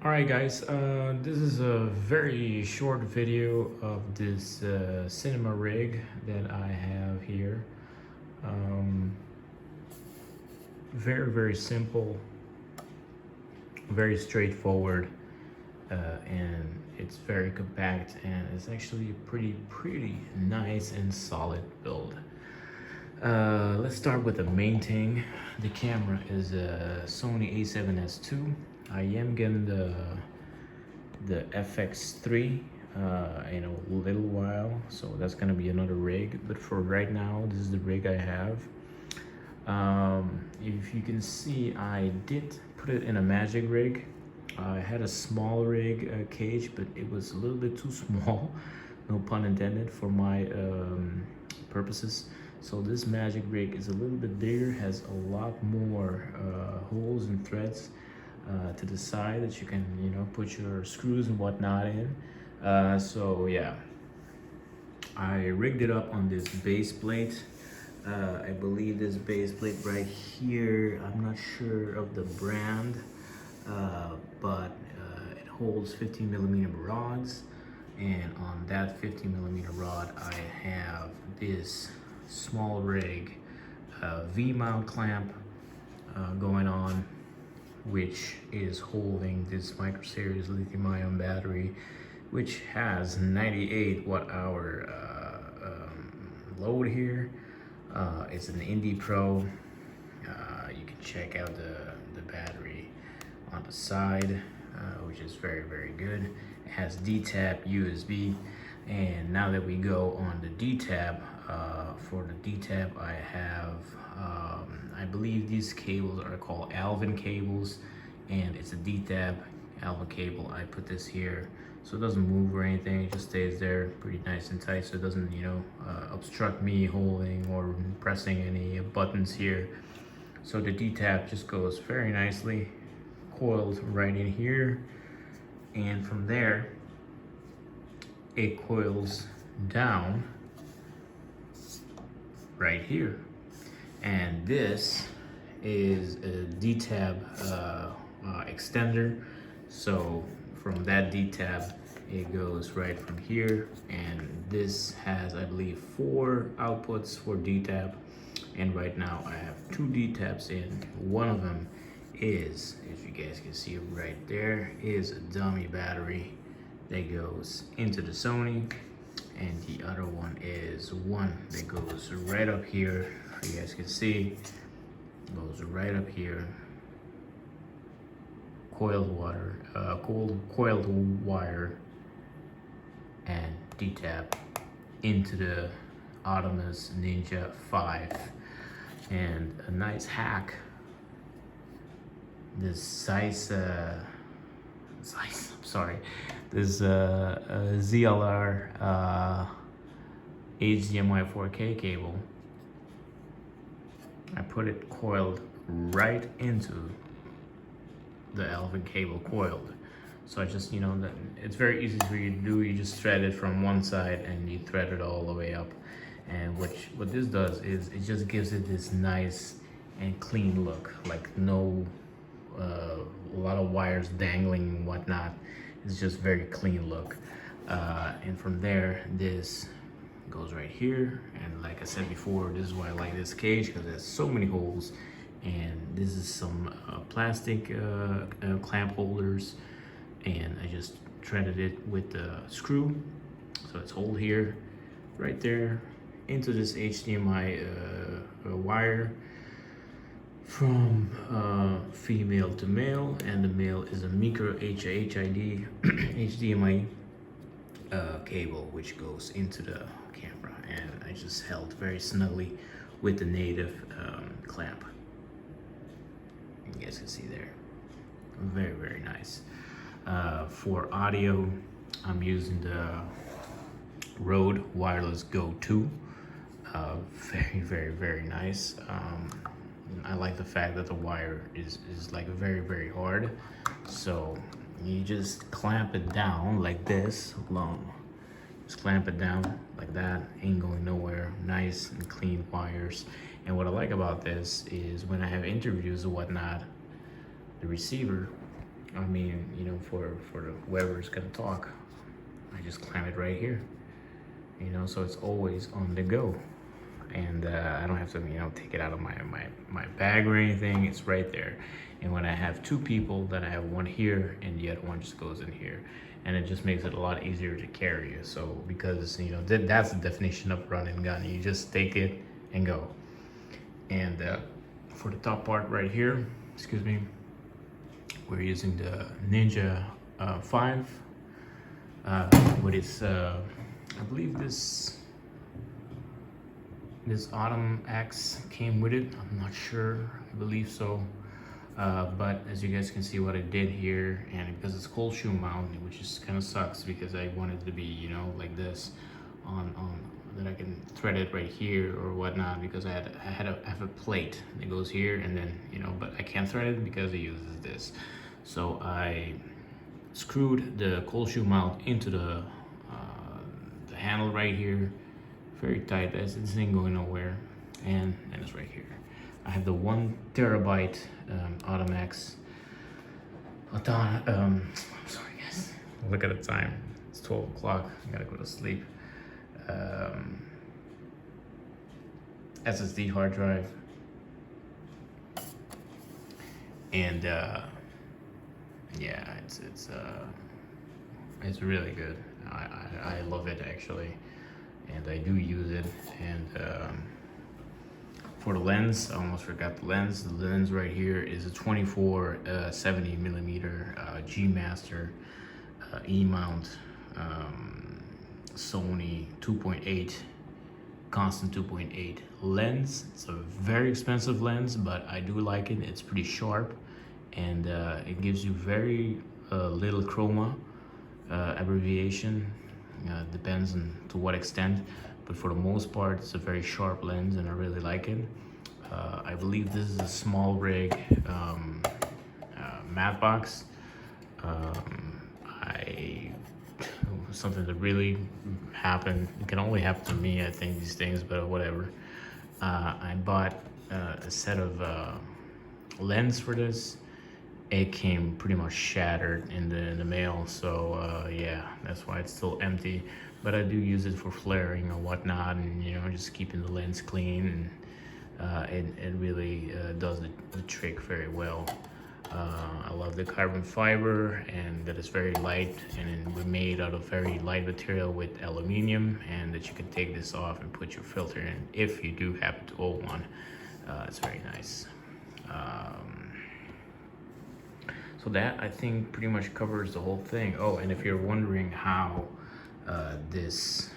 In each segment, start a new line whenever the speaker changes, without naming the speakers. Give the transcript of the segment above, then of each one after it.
Alright guys, this is a very short video of this cinema rig that I have here. Um, very simple, very straightforward, and it's very compact, and it's actually a pretty nice and solid build. Let's start with the main thing. The camera is a Sony a7S II. I am getting the FX3 in a little while, so that's gonna be another rig. But for right now, this is the rig I have. If you can see, I did put it in a magic rig. I had a small rig cage, but it was a little bit too small, no pun intended, for my purposes. So this magic rig is a little bit bigger, has a lot more holes and threads to the side that you can, put your screws and whatnot in. So yeah, I rigged it up on this base plate. I believe this base plate right here, I'm not sure of the brand, but it holds 15mm rods. And on that 15mm rod, I have this small rig V-mount clamp going on, which is holding this Micro Series lithium-ion battery, which has 98 watt-hour load here. It's an Indy Pro. You can check out the battery on the side, which is very good. It has D-tap USB, and now that we go on the D-tap, for the D-tap I have, I believe these cables are called Alvin cables, and it's a D-tap Alvin cable. I put this here so it doesn't move or anything, it just stays there pretty nice and tight, so it doesn't obstruct me holding or pressing any buttons here. So the D-tap just goes very nicely, coiled right in here, and from there it coils down right here. And this is a D-tab extender. So from that D-tab, it goes right from here. And this has, I believe, 4 outputs for D-tab. And right now I have 2 D-tabs in. One of them is, as you guys can see right there, is a dummy battery that goes into the Sony. And the other one is one that goes right up here. You guys can see, goes right up here. Coiled wire and D-tap into the Optimus Ninja 5. And a nice hack, this this ZLR HDMI 4K cable. I put it coiled right into the Alvin cable coiled. So I just, that it's very easy for you to do. You just thread it from one side and you thread it all the way up. And what this does is it just gives it this nice and clean look, like no a lot of wires dangling and whatnot. It's just very clean look. And from there, this goes right here. And like I said before, this is why I like this cage, because there's so many holes. And this is some plastic clamp holders, and I just threaded it with the screw, so it's hold here, right there, into this HDMI wire from female to male, and the male is a micro HID HDMI cable, which goes into the camera, and I just held very snugly with the native clamp. You guys can see there, very nice. For audio, I'm using the Rode Wireless Go 2. Very nice. I like the fact that the wire is like very hard, so you just clamp it down like this long. Just clamp it down like that, ain't going nowhere. Nice and clean wires. And what I like about this is when I have interviews or whatnot, the receiver I mean, you know, for whoever's gonna talk, I just clamp it right here, you know, so it's always on the go. And I don't have to, you know, take it out of my bag or anything. It's right there. And when I have two people, then I have one here and the other one just goes in here, and it just makes it a lot easier to carry. So because, you know, that's the definition of run and gun. You just take it and go. And for the top part right here, excuse me, we're using the Ninja 5 with its I believe this Autumn X came with it. I'm not sure, I believe so. But as you guys can see what I did here, and because it's cold shoe mount, which is kind of sucks because I wanted it to be, you know, like this on that I can thread it right here or whatnot, because I have a plate that goes here, and then, you know, but I can't thread it because it uses this. So I screwed the cold shoe mount into the handle right here, very tight. This ain't going nowhere, and it's right here. I have the 1 terabyte Autumn X. I'm sorry guys, look at the time. It's 12 o'clock. I gotta go to sleep. SSD hard drive, and yeah, it's really good. I love it actually, and I do use it. And for the lens, I almost forgot the lens. The lens right here is a 24-70 millimeter G Master E-mount Sony 2.8 constant 2.8 lens. It's a very expensive lens, but I do like it. It's pretty sharp, and it gives you very little chroma abbreviation. Depends on to what extent, but for the most part it's a very sharp lens and I really like it. I believe this is a small rig matte box. Something that really happened, it can only happen to me, I think, these things, but whatever. I bought a set of lens for this. It came pretty much shattered in the mail, so yeah, that's why it's still empty. But I do use it for flaring or whatnot, and, you know, just keeping the lens clean, and it really does the trick very well. I love the carbon fiber, and that it's very light, and we're made out of very light material with aluminium, and that you can take this off and put your filter in if you do happen to own one. It's very nice. So that, I think, pretty much covers the whole thing. Oh, and if you're wondering how this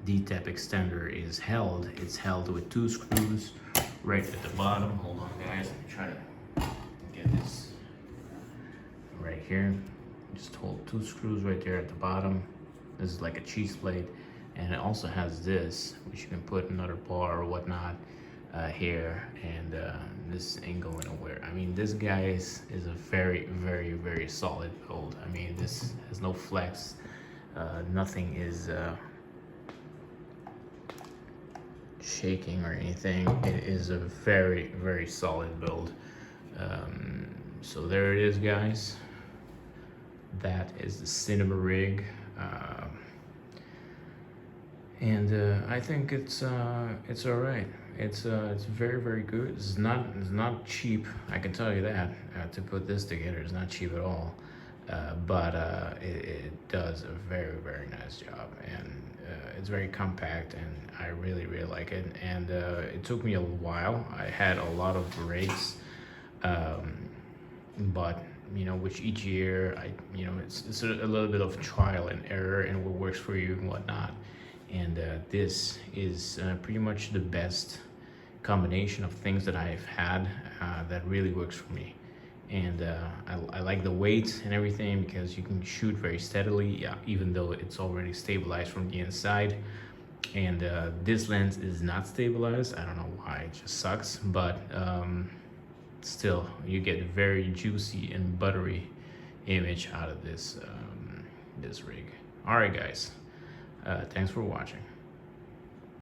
D-tap extender is held, it's held with 2 screws right at the bottom. Hold on guys, let me try to get this right here. Just hold 2 screws right there at the bottom. This is like a cheese plate, and it also has this, which you can put another bar or whatnot here, and this ain't going nowhere. I mean, this guy is a very, very, very solid build. I mean, this has no flex. Nothing is shaking or anything. It is a very, very solid build. So there it is, guys. That is the cinema rig, and I think it's all right. It's very, very good. It's not cheap, I can tell you that. To put this together, it's not cheap at all, but it does a very, very nice job, and it's very compact, and I really, really like it. And it took me a while. I had a lot of rigs, but, you know, with each year, it's a little bit of trial and error, and what works for you and whatnot. And this is pretty much the best combination of things that I've had that really works for me. And I like the weight and everything, because you can shoot very steadily, even though it's already stabilized from the inside. And this lens is not stabilized. I don't know why, it just sucks, but still, you get a very juicy and buttery image out of this this rig. All right guys, thanks for watching.